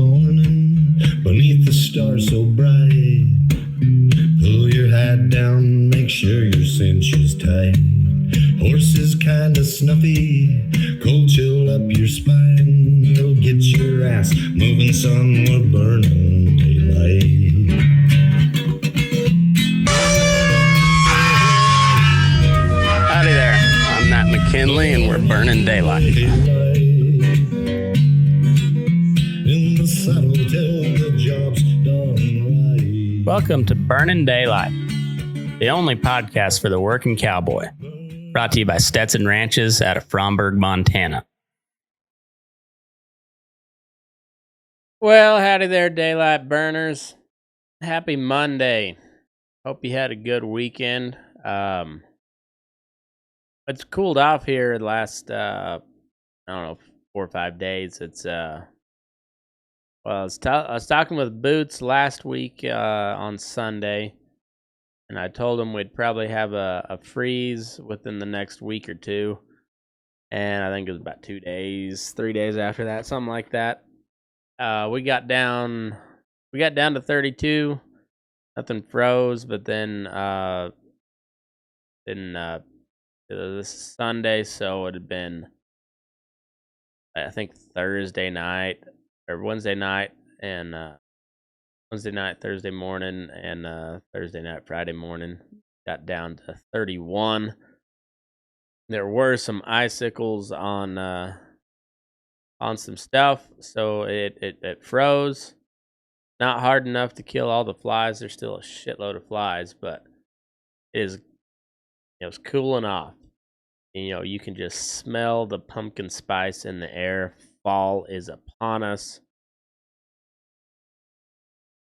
morning beneath the stars so bright. Pull your hat down, make sure your cinch is tight. Horses kinda snuffy, cold chill up your spine. You'll get your ass moving, son, we're burning daylight. Howdy there, I'm Matt McKinley and we're burning daylight. In the saddle till the job's done right. Welcome to Burning Daylight, the only podcast for the working cowboy. Brought to you by Stetson Ranches out of Fromberg, Montana. Well, howdy there, daylight burners. Happy Monday. Hope you had a good weekend. It's cooled off here the last, 4 or 5 days. It's, I was talking with Boots last week on Sunday. And I told him we'd probably have a freeze within the next week or two. And I think it was about 2 days, 3 days after that, something like that. We got down to 32. Nothing froze, but then this Sunday, so it had been, I think, Thursday night or Wednesday night and Wednesday night, Thursday morning, and Thursday night, Friday morning, got down to 31. There were some icicles on some stuff, so it froze. Not hard enough to kill all the flies. There's still a shitload of flies, but it was cooling off. You can just smell the pumpkin spice in the air. Fall is upon us.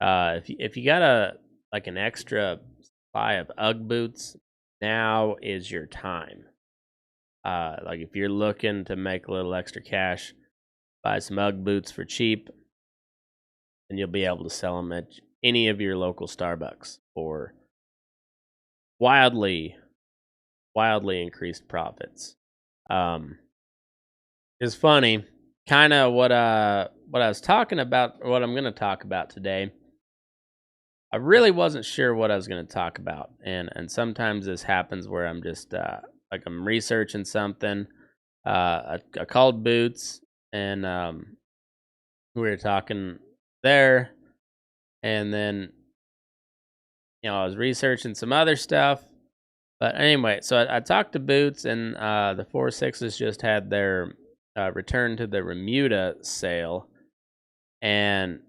If you got an extra supply of UGG boots, now is your time. Like if you're looking to make a little extra cash, buy some UGG boots for cheap, and you'll be able to sell them at any of your local Starbucks for wildly increased profits. It's funny, kind of what I was talking about, what I'm going to talk about today. I really wasn't sure what I was going to talk about, and sometimes this happens where I'm just I'm researching something. I called Boots, and we were talking there, and then I was researching some other stuff. But anyway, so I talked to Boots, and the 4.6s just had their return to the Remuda sale, and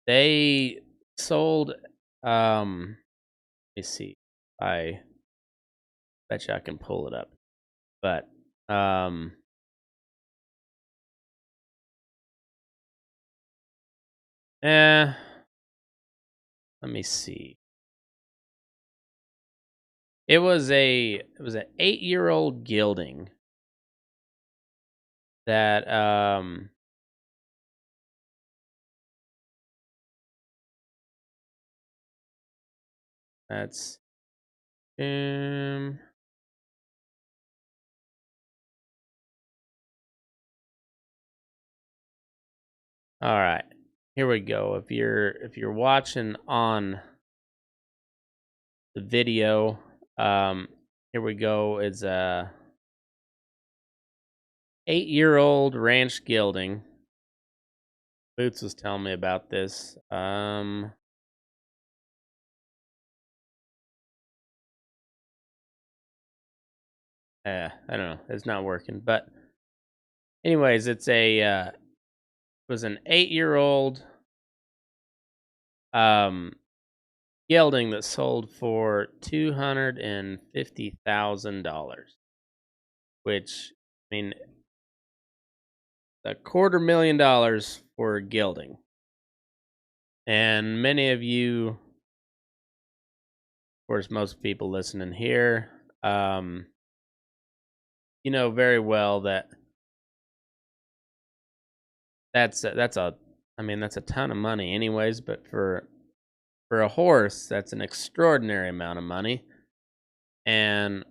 they sold. Let me see. I bet you I can pull it up, but let me see. It was an 8-year-old gelding that that's all right. Here we go. If you're watching on the video, here we go. It's a 8-year-old ranch gelding. Boots was telling me about this. I don't know. It's not working. But anyways, it was an 8-year-old gelding that sold for $250,000, which, I mean, $250,000 for a gelding. And many of you, of course, most people listening here, you know very well that that's a ton of money anyways, but for a horse, that's an extraordinary amount of money, and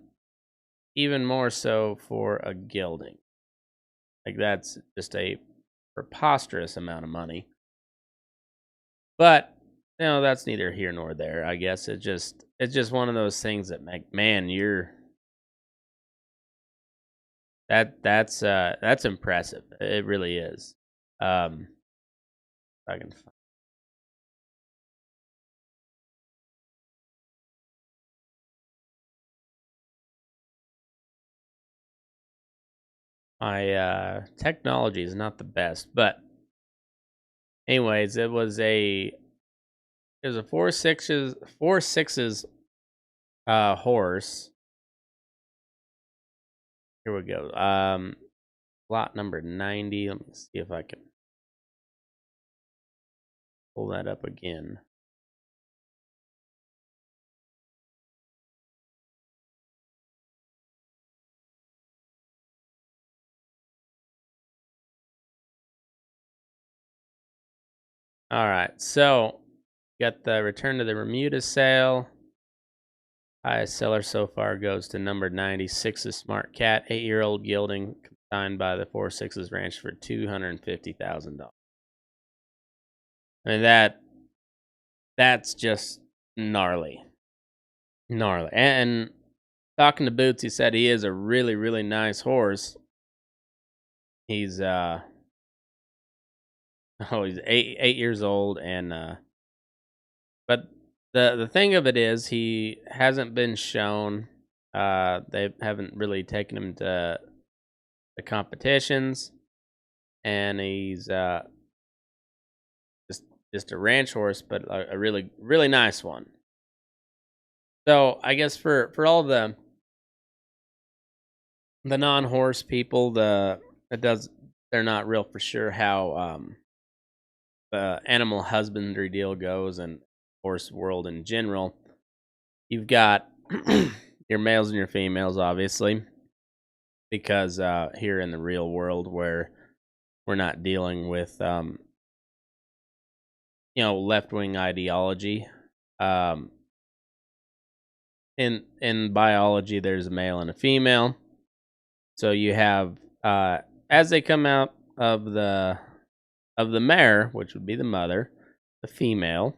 even more so for a gelding. Like, that's just a preposterous amount of money. But that's neither here nor there. I guess it's just one of those things that make man, that's impressive. It really is. If I can find my technology is not the best, but anyways, it was a four sixes horse. Here we go. Lot number 90. Let me see if I can pull that up again. All right, so got the return to the Remuda sale. Highest seller so far goes to number 96, a smart cat, 8-year-old gelding, consigned by the 4-6's ranch for $250,000. I mean that's just gnarly, gnarly. And talking to Boots, he said he is a really really nice horse. He's he's 8 years old, and but the thing of it is he hasn't been shown. They haven't really taken him to the competitions, and he's just a ranch horse, but a really really nice one. So I guess for all the non-horse people, it does they're not real for sure how the animal husbandry deal goes and horse world in general. You've got your males and your females, obviously, because here in the real world where we're not dealing with left wing ideology. In biology, there's a male and a female. So you have as they come out of the mare, which would be the mother, the female.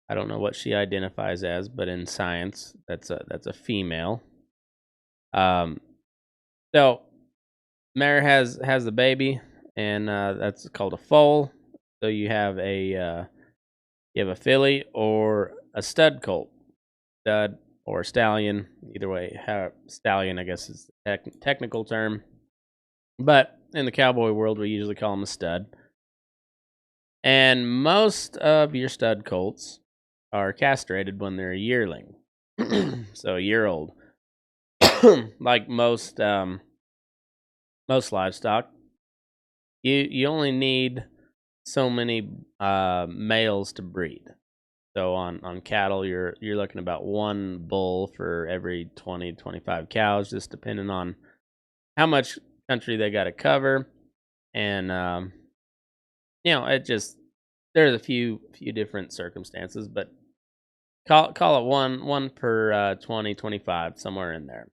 I don't know what she identifies as, but in science, that's a female. So mare has the baby, and that's called a foal. So you have a filly or a stud colt, stud or stallion. Either way, stallion I guess is the technical term, but in the cowboy world, we usually call them a stud. And most of your stud colts are castrated when they're a yearling, so a year old. Like most livestock, you only need so many males to breed. So on cattle, you're looking about one bull for every 20-25 cows, just depending on how much country they got to cover, and it just there's a few different circumstances, but call it one per 20-25, somewhere in there.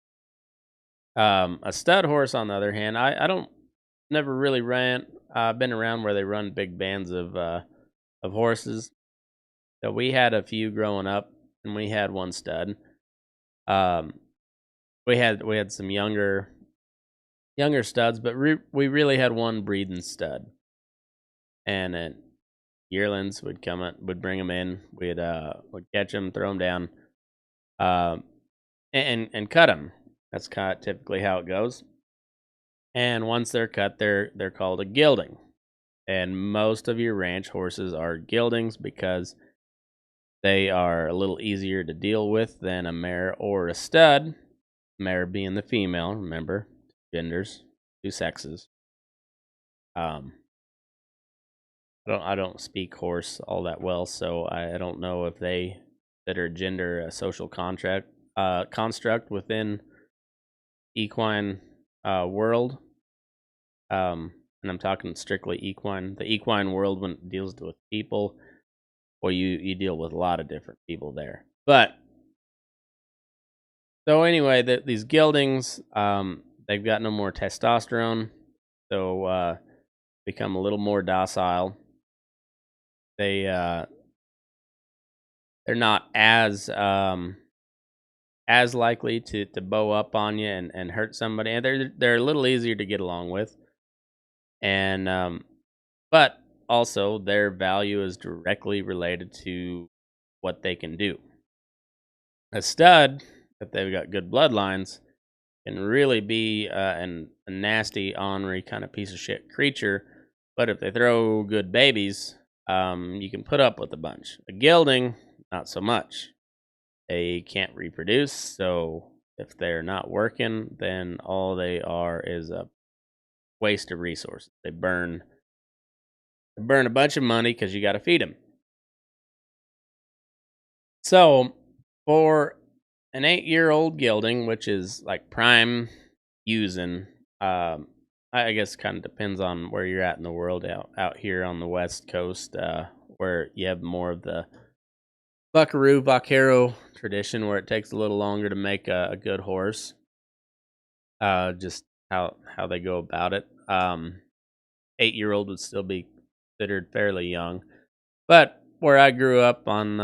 A stud horse, on the other hand, I don't never really been around where they run big bands of horses. So we had a few growing up, and we had one stud. Um, we had some younger studs, but we really had one breeding stud, and yearlings would would bring them in. We'd catch them, throw them down, and cut them. That's kind of typically how it goes. And once they're cut, they're called a gelding. And most of your ranch horses are geldings because they are a little easier to deal with than a mare or a stud. Mare being the female, remember, genders, two sexes. I don't speak horse all that well, so I don't know if they consider gender a social construct within equine world. And I'm talking strictly equine. The equine world, when it deals with people, well, you deal with a lot of different people there. But so anyway, these geldings, they've got no more testosterone, so become a little more docile. they're not as likely to bow up on you and hurt somebody, and they're a little easier to get along with, and but also their value is directly related to what they can do. A stud, if they've got good bloodlines, can really be a nasty, ornery kind of piece of shit creature. But if they throw good babies, you can put up with a bunch. A gelding, not so much. They can't reproduce, so if they're not working, then all they are is a waste of resources. They burn a bunch of money because you got to feed them. So for an 8-year-old gelding, which is like prime using, I guess kind of depends on where you're at in the world. Out here on the West Coast, where you have more of the buckaroo vaquero tradition, where it takes a little longer to make a good horse. Just how they go about it. 8-year-old would still be considered fairly young, but where I grew up on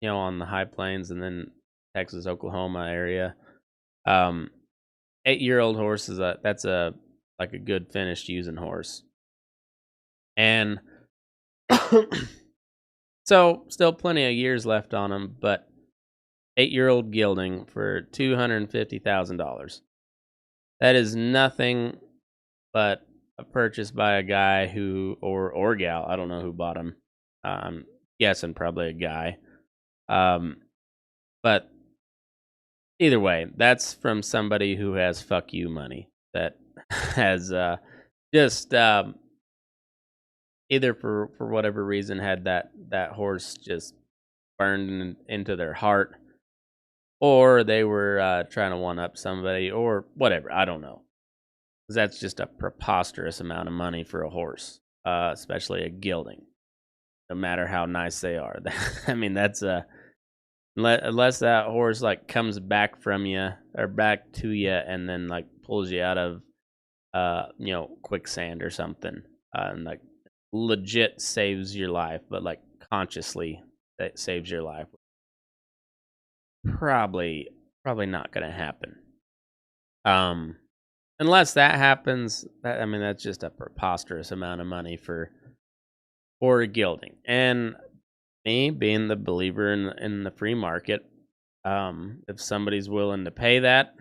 on the high plains and then Texas, Oklahoma area, 8-year-old horse is that's a like a good finished using horse, and so still plenty of years left on them, but 8-year-old gelding for $250,000. That is nothing but a purchase by a guy who or gal. I don't know who bought him. I'm guessing probably a guy. But either way, that's from somebody who has fuck you money, that has just either for whatever reason had that horse just burned into their heart, or they were trying to one up somebody, or whatever. I don't know. 'Cause that's just a preposterous amount of money for a horse, especially a gelding. No matter how nice they are, I mean that's unless that horse like comes back from you or back to you and then like pulls you out of quicksand or something, and like legit saves your life, but like consciously that saves your life. Probably not gonna happen. Unless that happens, I mean that's just a preposterous amount of money for a gelding. And me being the believer in the free market, if somebody's willing to pay that,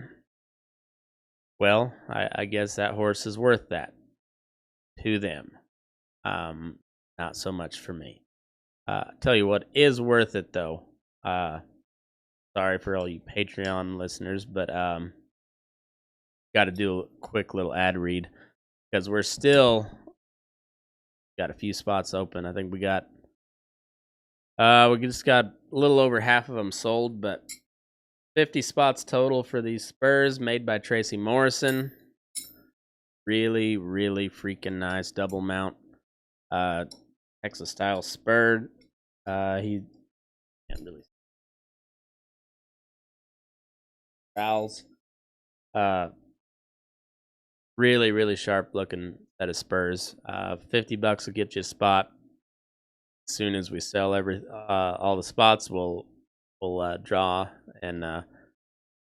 well, I guess that horse is worth that to them. Not so much for me. Tell you what is worth it though. Sorry for all you Patreon listeners, but got to do a quick little ad read because we're still got a few spots open. I think we just got a little over half of them sold, but 50 spots total for these spurs made by Tracy Morrison. Really, really freaking nice double mount, Texas style spur. He can't really rowels. Really, really sharp looking set of spurs. $50 will get you a spot. As soon as we sell all the spots, we'll draw. And but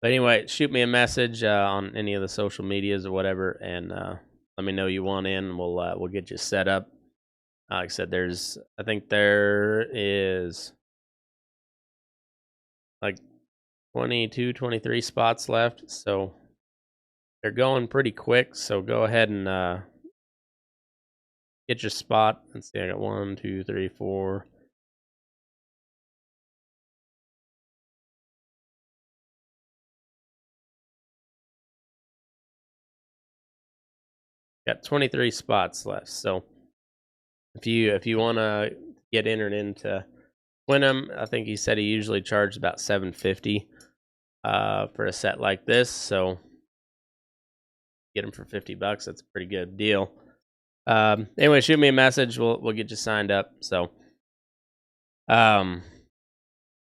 anyway, shoot me a message on any of the social medias or whatever, and let me know you want in. We'll get you set up. Like I said, I think there is like 22, 23 spots left, so they're going pretty quick. So go ahead and get your spot. Let's see, I got 1, 2, 3, 4. Got 23 spots left. So if you want to get entered into win them, I think he said he usually charged about $750 for a set like this. So get them for $50. That's a pretty good deal. Anyway, shoot me a message. We'll get you signed up. So,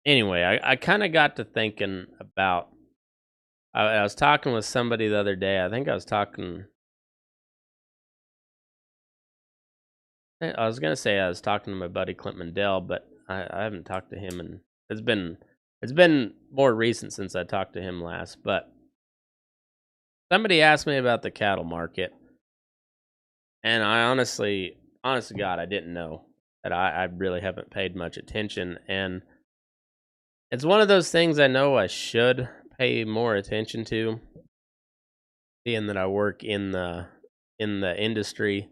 anyway, I kind of got to thinking about. I was talking with somebody the other day. I think I was talking. I was gonna say I was talking to my buddy Clint Mandel, but I haven't talked to him, and it's been it's been more recent since I talked to him last. But somebody asked me about the cattle market, and I honest to God, I didn't know that. I really haven't paid much attention, and it's one of those things I know I should pay more attention to, being that I work in the industry.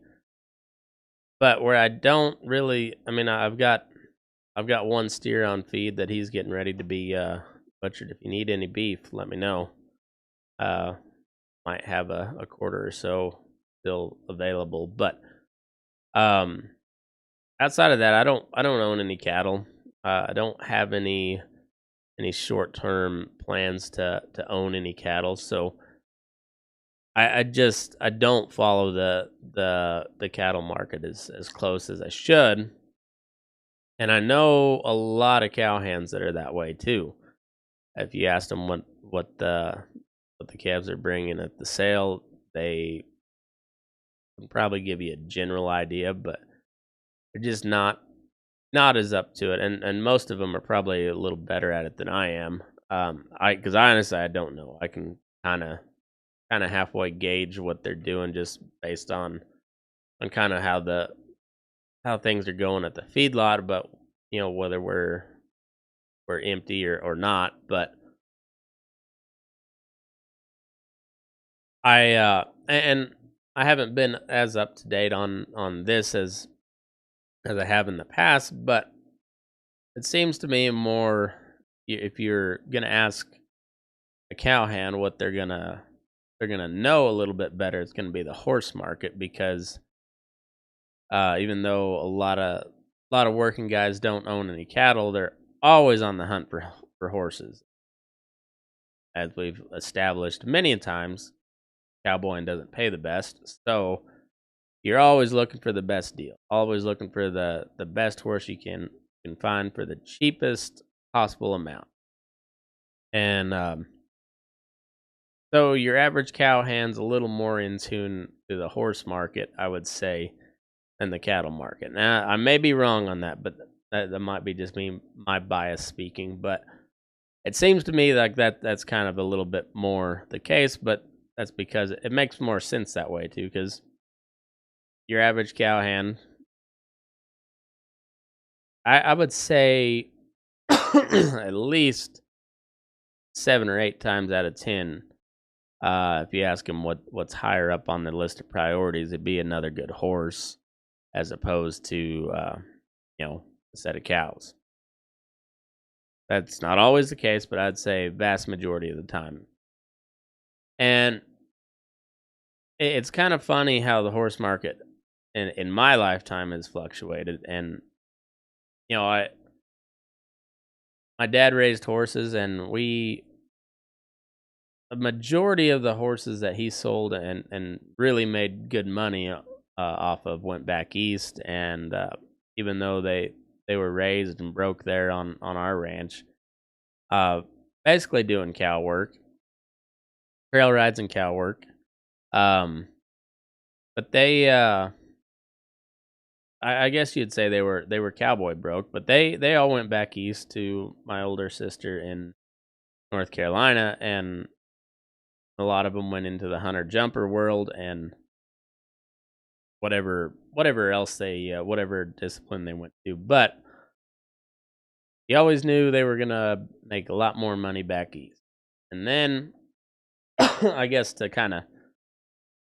But where I don't really, I mean, I've got one steer on feed that he's getting ready to be butchered. If you need any beef, let me know. Uh, might have a quarter or so still available, but um, outside of that, I don't own any cattle. I don't have any short term plans to own any cattle, so I don't follow the cattle market as close as I should. And I know a lot of cowhands that are that way too. If you ask them what the calves are bringing at the sale, they can probably give you a general idea, but they're just not as up to it. And most of them are probably a little better at it than I am. Because I honestly I don't know. I can kind of halfway gauge what they're doing just based on kind of how things are going at the feedlot, but whether we're empty or not. But and I haven't been as up to date on this as I have in the past, but it seems to me more if you're gonna ask a cowhand what they're gonna know a little bit better, it's gonna be the horse market because even though a lot of working guys don't own any cattle, they're always on the hunt for horses, as we've established many a times. Cowboying doesn't pay the best, so you're always looking for the best deal. Always looking for the best horse you can find for the cheapest possible amount. And so your average cowhand's a little more in tune to the horse market, I would say, than the cattle market. Now, I may be wrong on that, but that might be just me, my bias speaking. But it seems to me like that's kind of a little bit more the case, but that's because it makes more sense that way too, because your average cowhand, I would say at least 7 or 8 times out of 10, if you ask him what's higher up on the list of priorities, it'd be another good horse as opposed to a set of cows. That's not always the case, but I'd say vast majority of the time. And it's kind of funny how the horse market in my lifetime has fluctuated. And I my dad raised horses, and a majority of the horses that he sold and really made good money off of went back east. And even though they were raised and broke there on our ranch, uh, basically doing cow work, trail rides and cow work. Um, but I guess you'd say they were cowboy broke, but they all went back east to my older sister in North Carolina, and a lot of them went into the hunter jumper world and whatever else whatever discipline they went to. But you always knew they were gonna make a lot more money back east. And then I guess to kind of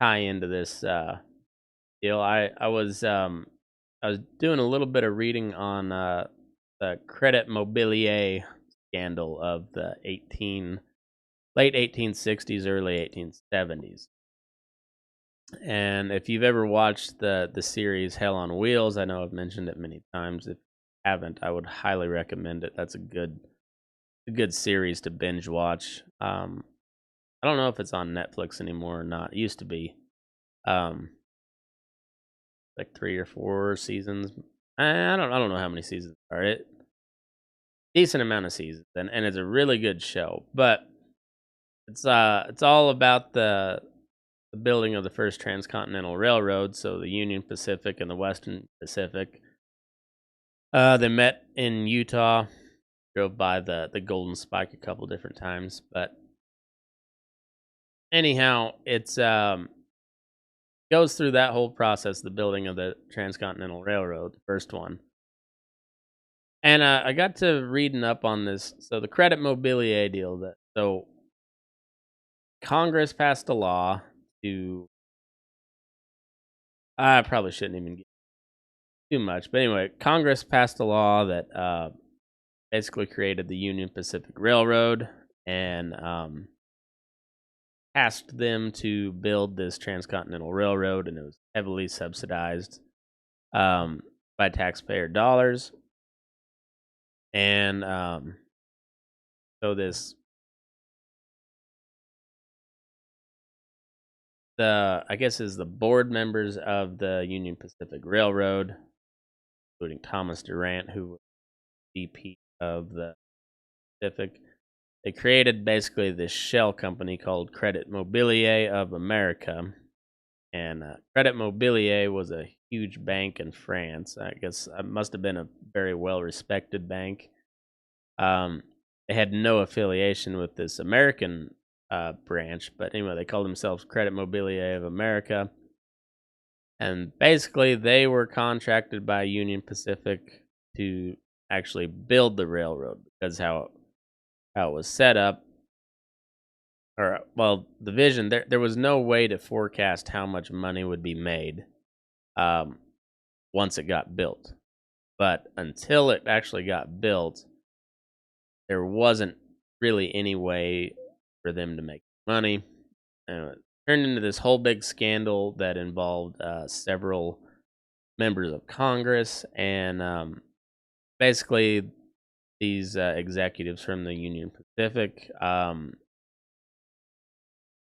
tie into this deal, I was doing a little bit of reading on the credit mobilier scandal of the late 1860s, early 1870s. And if you've ever watched the series Hell on Wheels, I know I've mentioned it many times. If you haven't, I would highly recommend it. That's a good series to binge watch. I don't know if it's on Netflix anymore or not. It used to be. Um, like 3 or 4 seasons. I don't know how many seasons are. It decent amount of seasons, and it's a really good show. But it's all about the building of the first transcontinental railroad, so the Union Pacific and the Western Pacific. They met in Utah, drove by the Golden Spike a couple different times, but anyhow, it's goes through that whole process, the building of the Transcontinental Railroad, the first one. And I got to reading up on this. So the Credit Mobilier deal, so Congress passed a law to, I probably shouldn't even get too much, but anyway, Congress passed a law that basically created the Union Pacific Railroad and asked them to build this transcontinental railroad, and it was heavily subsidized by taxpayer dollars. And so I guess is the board members of the Union Pacific Railroad, including Thomas Durant, who was VP of the Pacific. They created basically this shell company called Credit Mobilier of America. And Credit Mobilier was a huge bank in France. I guess it must have been a very well-respected bank. They had no affiliation with this American branch, but anyway, they called themselves Credit Mobilier of America. And basically, they were contracted by Union Pacific to actually build the railroad, because how it was set up, or well, the vision, there was no way to forecast how much money would be made once it got built. But until it actually got built, there wasn't really any way for them to make money. And it turned into this whole big scandal that involved several members of Congress, and basically these executives from the Union Pacific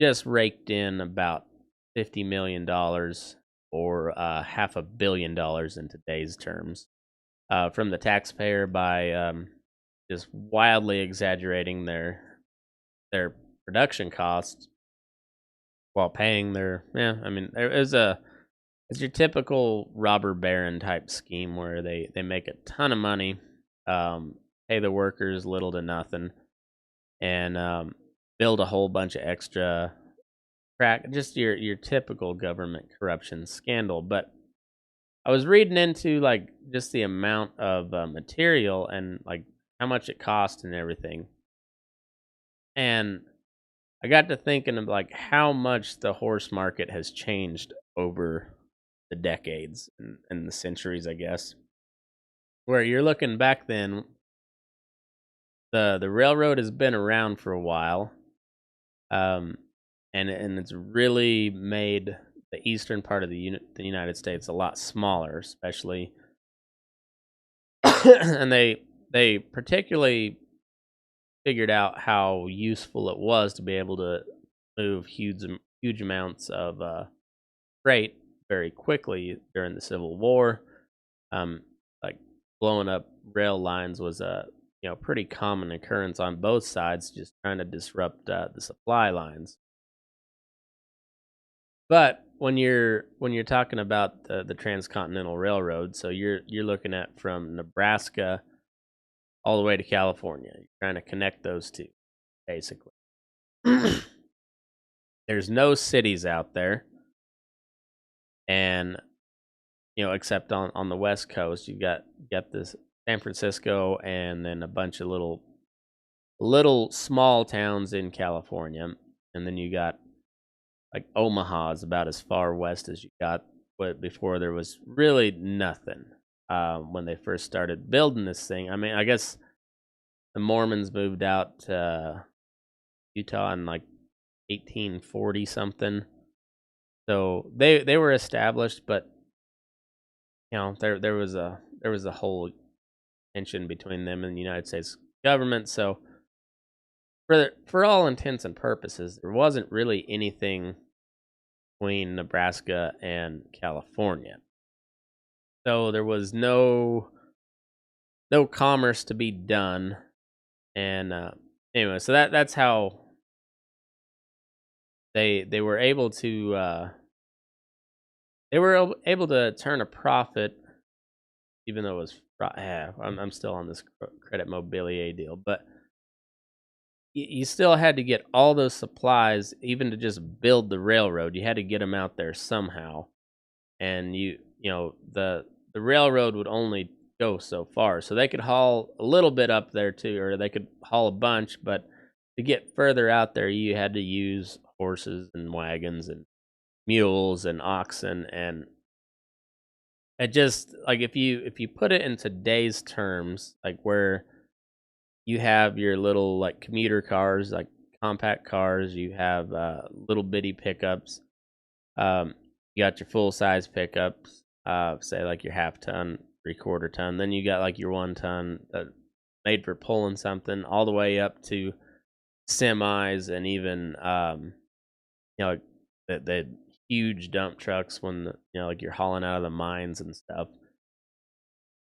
just raked in about $50 million, or $500 million in today's terms, from the taxpayer by just wildly exaggerating their production costs while paying their it's your typical robber baron type scheme where they make a ton of money, pay the workers little to nothing, and build a whole bunch of extra just your typical government corruption scandal. But I was reading into like just the amount of material and like how much it cost and everything, and I got to thinking of like how much the horse market has changed over the decades and the centuries, I guess. Where you're looking back then, the railroad has been around for a while, and it's really made the eastern part of the United States a lot smaller, especially, and they particularly figured out how useful it was to be able to move huge amounts of freight very quickly during the Civil War. Like blowing up rail lines was a pretty common occurrence on both sides, just trying to disrupt the supply lines. But when you're talking about the Transcontinental Railroad, so you're looking at from Nebraska all the way to California. You're trying to connect those two, basically. There's no cities out there, and except on the West Coast, you got this San Francisco, and then a bunch of little small towns in California, and then you got like Omaha is about as far west as you got, but before there was really nothing. When they first started building this thing, I mean, I guess the Mormons moved out to Utah in like 1840 something, so they were established, but there was a whole tension between them and the United States government. So for all intents and purposes, there wasn't really anything between Nebraska and California. So there was no commerce to be done. And anyway, so that's how they were able to able to turn a profit, even though it was I'm still on this credit mobilier deal, but you still had to get all those supplies, even to just build the railroad. You had to get them out there somehow, and the railroad would only go so far, so they could haul a little bit up there too, or they could haul a bunch, but to get further out there, you had to use horses and wagons and mules and oxen, and it just like if you put it in today's terms, like where you have your little like commuter cars, like compact cars, you have little bitty pickups, you got your full size pickups, say like your half ton, 3/4 ton, then you got like your 1 ton made for pulling something, all the way up to semis, and even like the huge dump trucks when like you're hauling out of the mines and stuff.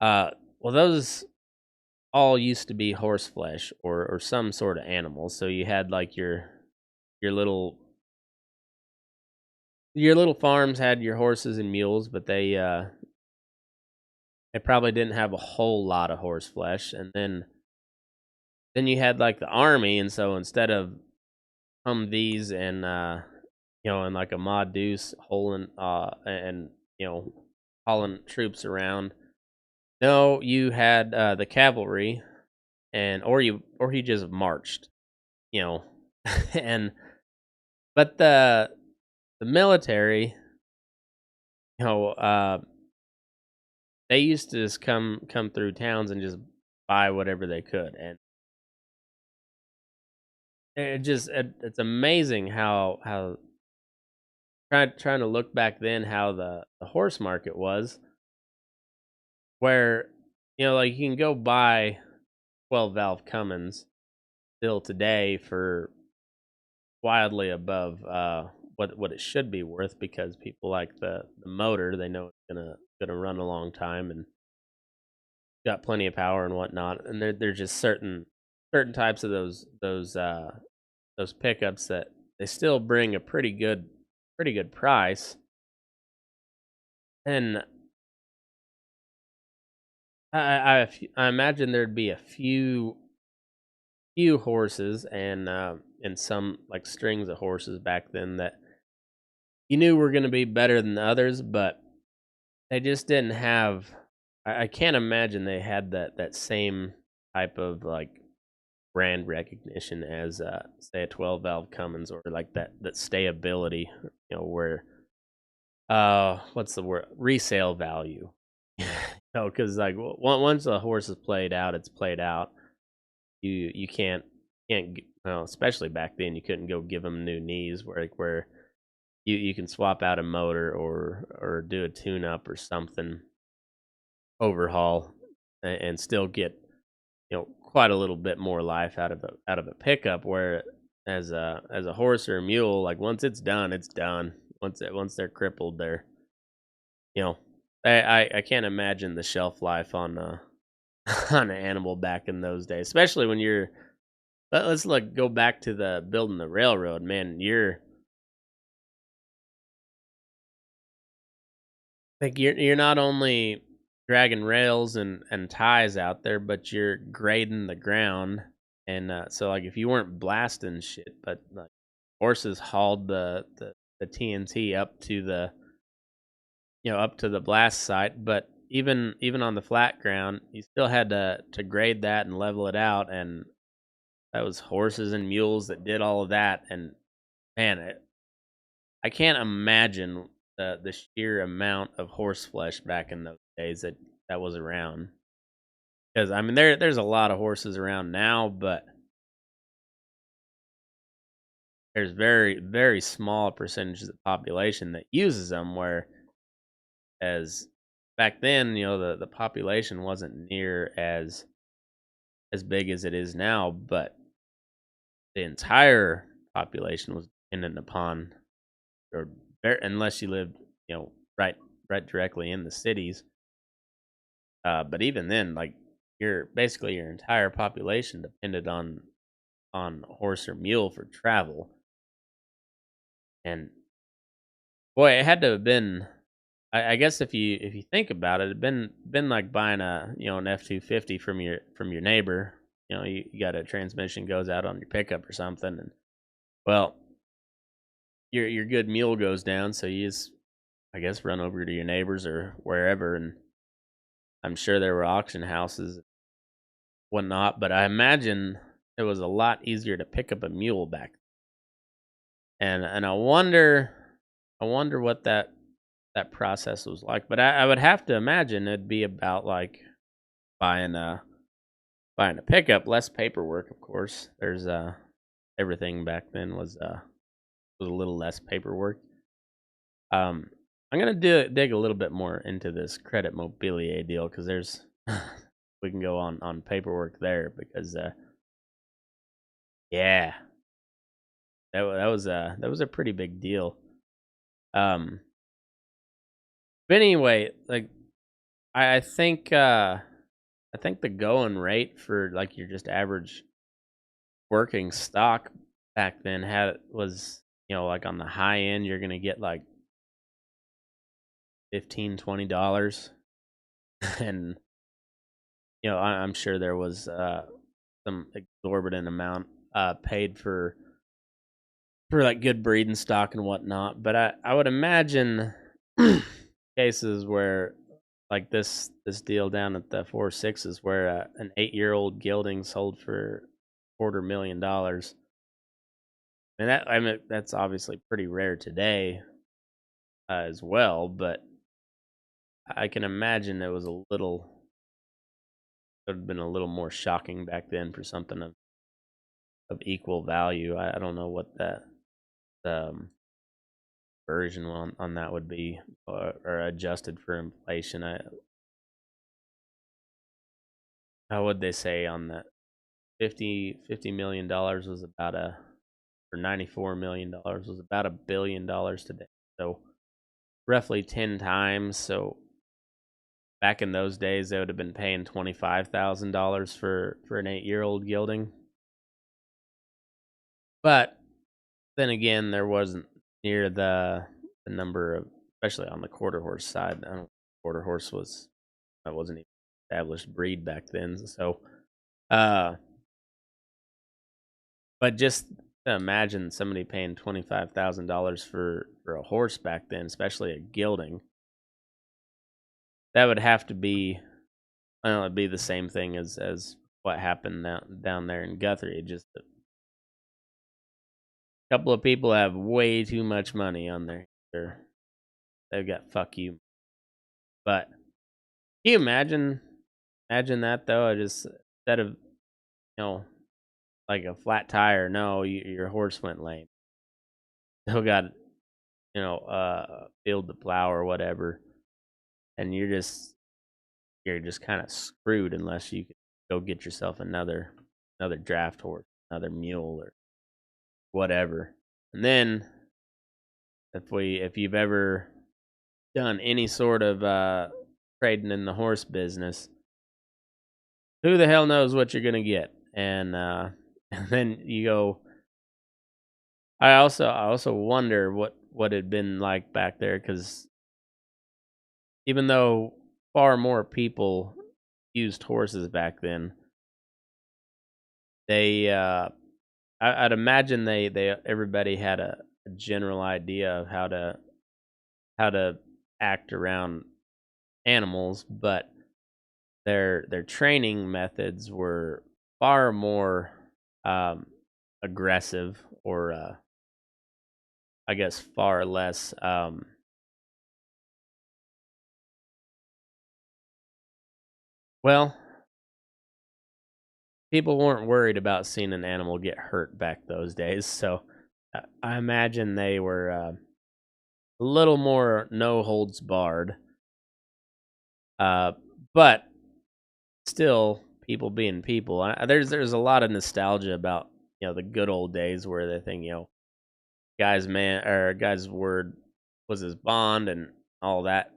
Well, those all used to be horse flesh or some sort of animal. So you had like your little your little farms had your horses and mules, but they probably didn't have a whole lot of horse flesh. And then you had like the army, and so instead of Humvees and and like a Ma Deuce hauling and hauling troops around, no, you had the cavalry, and or he just marched, you know, and but the military, you know, they used to just come through towns and just buy whatever they could, and it's amazing how trying to look back then how the horse market was, where like you can go buy 12 valve Cummins still today for wildly above what it should be worth, because people like the motor, they know it's gonna run a long time and got plenty of power and whatnot. And there's just certain types of those pickups that they still bring a pretty good price. And I imagine there'd be a few horses and some like strings of horses back then that you knew were going to be better than the others, but they just didn't have. I can't imagine they had that same type of like brand recognition as say a 12 valve Cummins, or like that stayability, where what's the word, resale value. Because like once a horse is played out, it's played out. You can't well, especially back then, you couldn't go give them new knees where you can swap out a motor or do a tune up or something, overhaul, and still get quite a little bit more life out of a pickup, where as a horse or a mule, like once it's done, it's done. Once they're crippled, they're you know I can't imagine the shelf life on on an animal back in those days, especially when let's like go back to the building the railroad, man. You're not only dragging rails and ties out there, but you're grading the ground. And so like if you weren't blasting shit, but like horses hauled the TNT up to the up to the blast site. But even on the flat ground, you still had to grade that and level it out, and that was horses and mules that did all of that. And man, I can't imagine the sheer amount of horse flesh back in those days that was around. Because I mean, there's a lot of horses around now, but there's very very small percentages of the population that uses them. Whereas back then, the population wasn't near as big as it is now, but the entire population was dependent upon, or unless you lived, right directly in the cities. But even then, like your entire population depended on horse or mule for travel. And boy, it had to have been. I guess if you think about it, it'd been like buying a an F-250 from your neighbor. You got a transmission goes out on your pickup or something, and well, your good mule goes down, so you just I guess run over to your neighbors or wherever, and I'm sure there were auction houses, whatnot. But I imagine it was a lot easier to pick up a mule back, and I wonder what that process was like. But I would have to imagine it'd be about like buying a buying a pickup, less paperwork, of course. There's everything back then was a little less paperwork. Um, I'm gonna dig a little bit more into this credit mobilier deal because there's we can go on paperwork there because yeah, that was a pretty big deal. Um, but anyway, like I think the going rate for like your just average working stock back then had was like on the high end you're gonna get like $15-20 and I'm sure there was some exorbitant amount paid for like good breeding stock and whatnot. But I would imagine cases where like this deal down at the 4.6s where an 8-year-old gelding sold for $250,000. And I mean that's obviously pretty rare today as well, but I can imagine it was a little would have been a little more shocking back then for something of equal value. I don't know what that version on that would be or adjusted for inflation. How would they say on that? $50 million was about or $94 million was about $1 billion today. So roughly 10 times. So back in those days, they would have been paying $25,000 for an 8-year-old gelding. But then again, there wasn't near the number of, especially on the quarter horse side. I don't quarter horse that wasn't even established breed back then. So, uh, but just to imagine somebody paying $25,000 for a horse back then, especially a gelding, that would have to be, I don't know, it'd be the same thing as what happened down there in Guthrie. Just a couple of people have way too much money on they've got fuck you. But can you imagine that though? I just instead of like a flat tire, no, your horse went lame. Still got field to plow or whatever, and you're just kind of screwed unless you can go get yourself another draft horse, another mule or whatever. And then if you've ever done any sort of trading in the horse business, who the hell knows what you're gonna get? And and then you go. I also wonder what it'd been like back there because even though far more people used horses back then, they I'd imagine they everybody had a general idea of how to act around animals, but their training methods were far more aggressive or I guess far less well, people weren't worried about seeing an animal get hurt back those days, so I imagine they were a little more no holds barred. Uh, but still, people being people. There's a lot of nostalgia about the good old days where they think guy's word was his bond and all that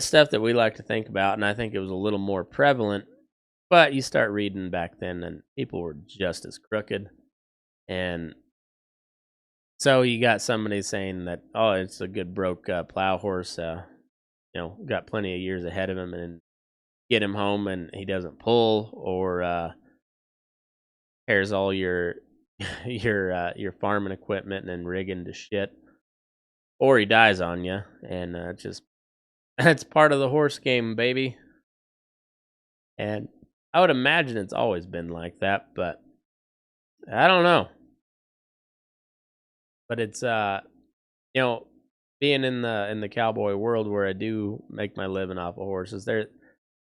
stuff that we like to think about, and I think it was a little more prevalent. But you start reading back then, and people were just as crooked, and So you got somebody saying that, oh, it's a good broke plow horse, got plenty of years ahead of him, and get him home and he doesn't pull, or tears all your your farming equipment and then rigging to shit, or he dies on you, and just that's part of the horse game, baby. And I would imagine it's always been like that, but I don't know. But it's you know, being in the cowboy world where I do make my living off of horses,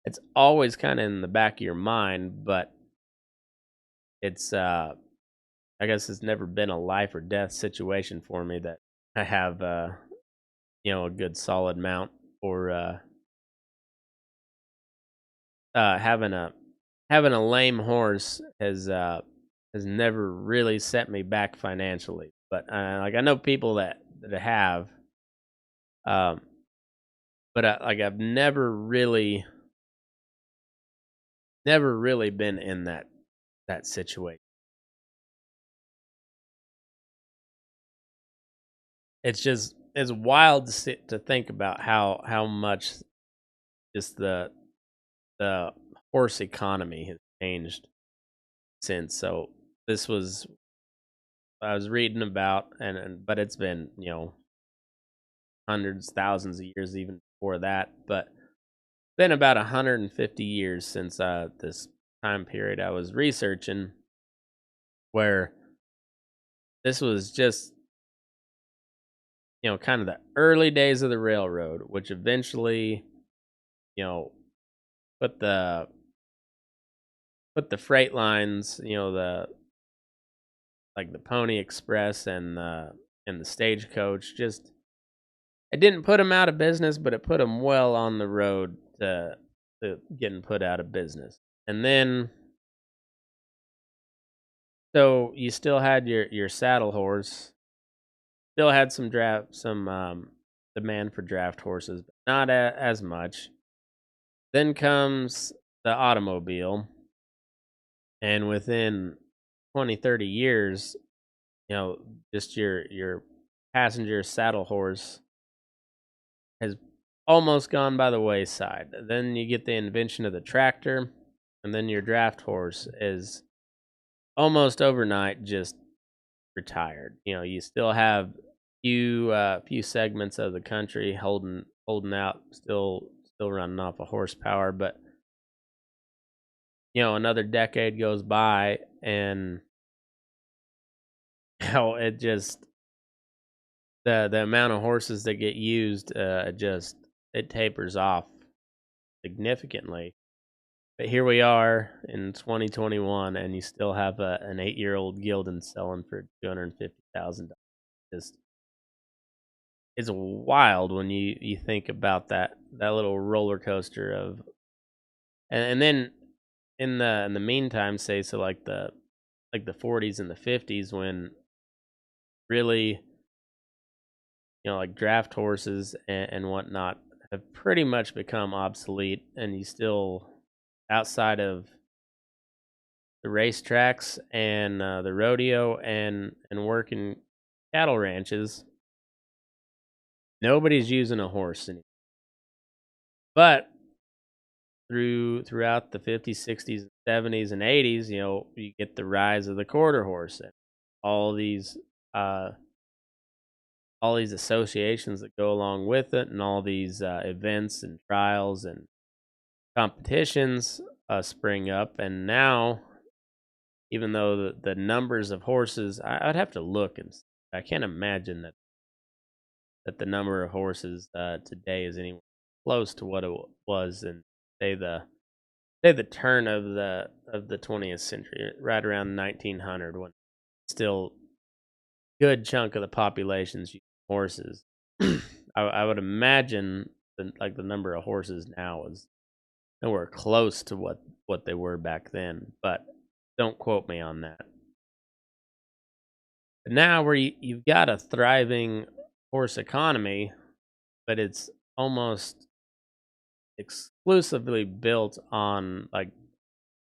it's always kind of in the back of your mind, but it's I guess it's never been a life or death situation for me that I have a good solid mount, or having a lame horse has never really set me back financially. But like, I know people that have, um, but like, I've never really been in that situation. It's wild to think about how much just the horse economy has changed since. So this was I was reading about, but it's been, hundreds, thousands of years even before that. But been about 150 years since this time period I was researching, where this was just, kind of the early days of the railroad, which eventually, you know, put the freight lines, the like the Pony Express and the stagecoach. Just, it didn't put them out of business, but it put them well on the road to getting put out of business. And then, so you still had your saddle horse, still had some demand for draft horses, but not as much. Then comes the automobile, and within 20, 30 years, just your passenger saddle horse has almost gone by the wayside. Then you get the invention of the tractor, and then your draft horse is almost overnight just retired. You still have few segments of the country holding out, still running off of horsepower, but another decade goes by, and it just, the amount of horses that get used, it tapers off significantly. But here we are in 2021, and you still have an 8-year-old gelding selling for $250,000. Just, it's wild when you think about that little roller coaster of, and then in the meantime, say, so like the 40s and the 50s, when really, like draft horses and whatnot have pretty much become obsolete, and you still, outside of the racetracks and the rodeo and working cattle ranches, nobody's using a horse anymore. But throughout the 50s, 60s, 70s, and 80s, you get the rise of the quarter horse, and all these uh, all these associations that go along with it, and all these events and trials and competitions spring up. And now, even though the numbers of horses, I'd have to look, and I can't imagine that the number of horses today is anywhere close to what it was in, say, the turn of the 20th century, right around 1900, when still good chunk of the population's using horses. I would imagine the number of horses now is nowhere close to what they were back then, but don't quote me on that. But now, where you've got a thriving horse economy, but it's almost exclusively built on like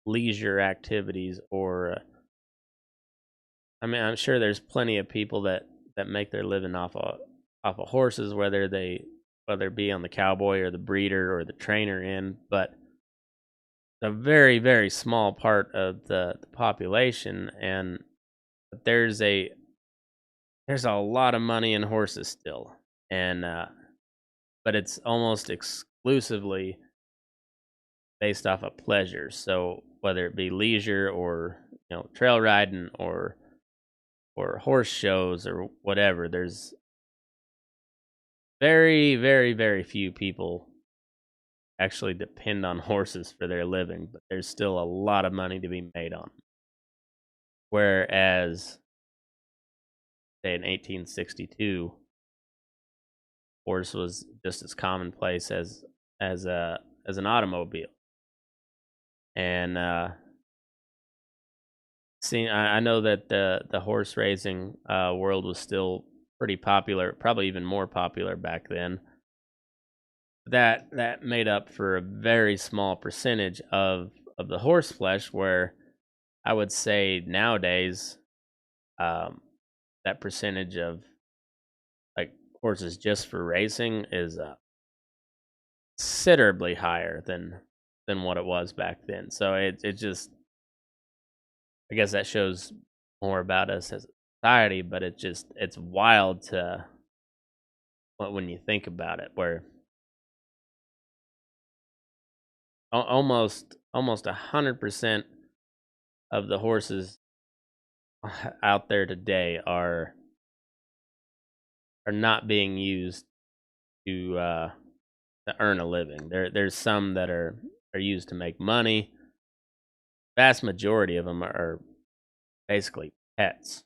leisure activities, or I mean, I'm sure there's plenty of people that that make their living off of horses, whether it be on the cowboy or the breeder or the trainer end, but a very, very small part of the population. And there's a there's a lot of money in horses still, and but it's almost exclusively based off of pleasure. So whether it be leisure or trail riding or horse shows or whatever, there's very, very, very few people actually depend on horses for their living, but there's still a lot of money to be made on 'em. Whereas, say in 1862, horse was just as commonplace as an automobile. And I know that the horse racing world was still pretty popular, probably even more popular back then. That made up for a very small percentage of the horse flesh, where I would say nowadays that percentage of like horses just for racing is considerably higher than what it was back then. So it just, I guess that shows more about us as a society, but it's wild to when you think about it, where almost 100% of the horses out there today are not being used to earn a living. There's some that are used to make money. Vast majority of them are basically pets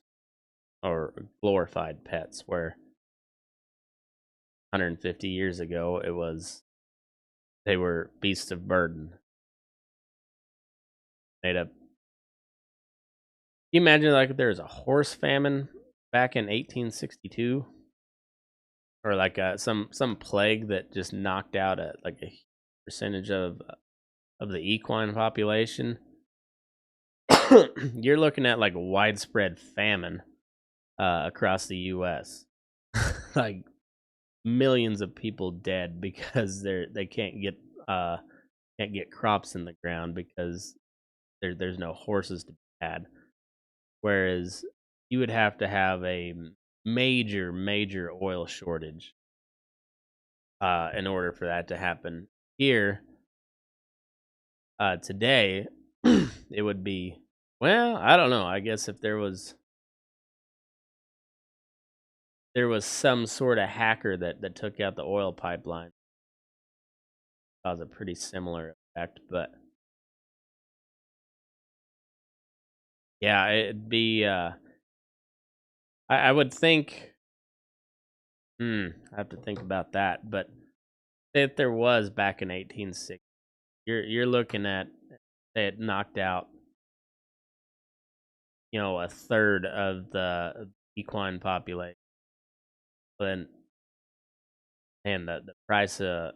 or glorified pets, where 150 years ago they were beasts of burden. Made up. Can you imagine like if there was a horse famine back in 1862, or like some plague that just knocked out a percentage of the equine population? You're looking at like widespread famine across the U.S. Like millions of people dead because they can't get crops in the ground because there's no horses to be had. Whereas you would have to have a major oil shortage in order for that to happen. Here today, it would be, well, I don't know. I guess if there was some sort of hacker that took out the oil pipeline, cause a pretty similar effect. But yeah, it'd be. I would think. I have to think about that. But if there was back in 1860, you're looking at, say, it knocked out, a third of the equine population. Then, and the price of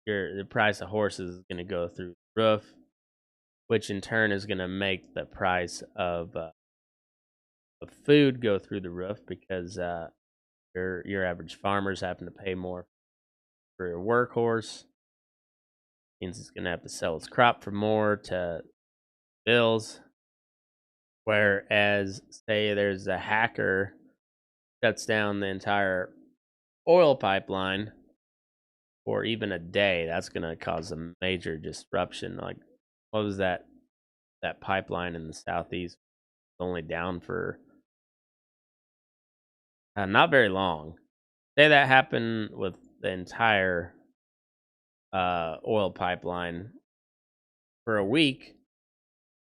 the price of horses is going to go through the roof, which in turn is going to make the price of food go through the roof, because your average farmer's having to pay more for your workhorse. Means it's going to have to sell its crop for more to bills. Whereas, say, there's a hacker shuts down the entire oil pipeline for even a day, that's going to cause a major disruption. Like, what was that pipeline in the southeast only down for not very long? Say that happened with the entire oil pipeline for a week.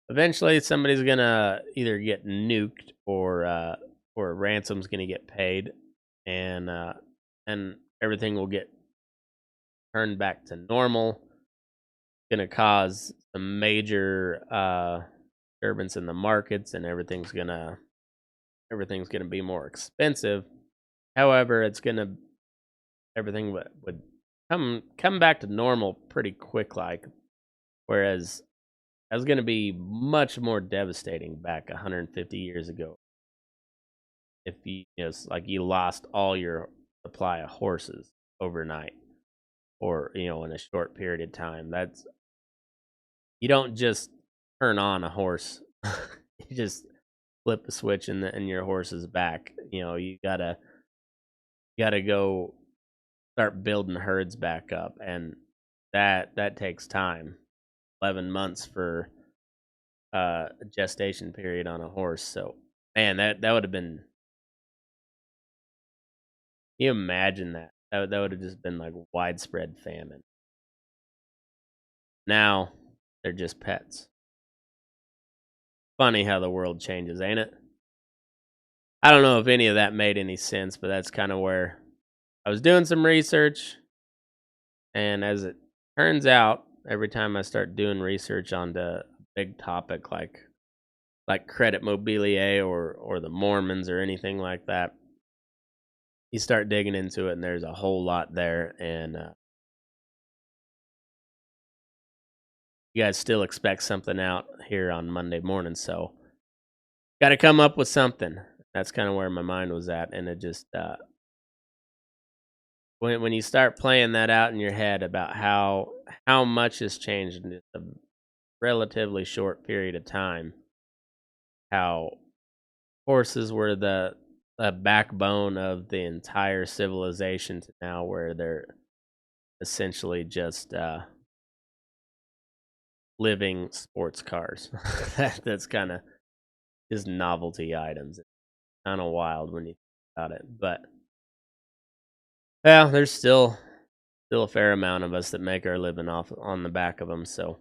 Eventually, somebody's gonna either get nuked or a ransom's gonna get paid, and everything will get turned back to normal. Gonna cause a major disturbance in the markets, and everything's gonna be more expensive. However, everything would come back to normal pretty quick, like, whereas that was going to be much more devastating back 150 years ago. if it's like you lost all your supply of horses overnight, or in a short period of time. That's You don't just turn on a horse. You just flip a switch and your horse is back. You gotta go start building herds back up, and that takes time. 11 months for a gestation period on a horse. So, man, that would have been. Can you imagine that? That would have just been like widespread famine. Now they're just pets. Funny how the world changes, ain't it? I don't know if any of that made any sense, but that's kind of where I was doing some research. And as it turns out, every time I start doing research on the big topic like credit mobilier or the Mormons or anything like that, you start digging into it, and there's a whole lot there. And you guys still expect something out here on Monday morning, so got to come up with something. That's kind of where my mind was at, and it just when you start playing that out in your head about how much has changed in a relatively short period of time, how horses were the backbone of the entire civilization to now where they're essentially just living sports cars. That's kind of just novelty items. It's kind of wild when you think about it, but well, there's still a fair amount of us that make our living off on the back of them. So,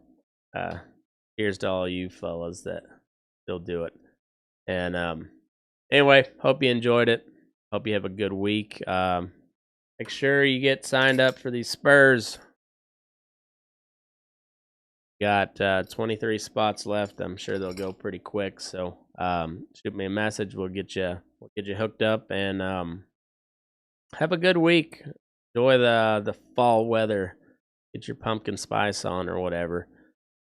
here's to all you fellas that still do it. And anyway, hope you enjoyed it. Hope you have a good week. Make sure you get signed up for these Spurs. Got 23 spots left. I'm sure they'll go pretty quick. So shoot me a message. We'll get you hooked up, and have a good week. Enjoy the fall weather. Get your pumpkin spice on or whatever,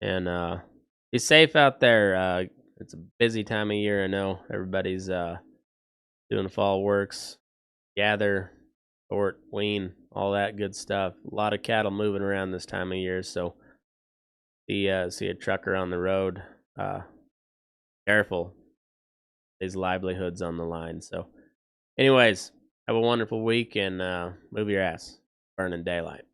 and be safe out there. It's a busy time of year. I know everybody's doing fall works, gather, sort, wean, all that good stuff. A lot of cattle moving around this time of year, so see a trucker on the road. Careful, his livelihood's on the line. So, anyways, have a wonderful week, and move your ass. Burning daylight.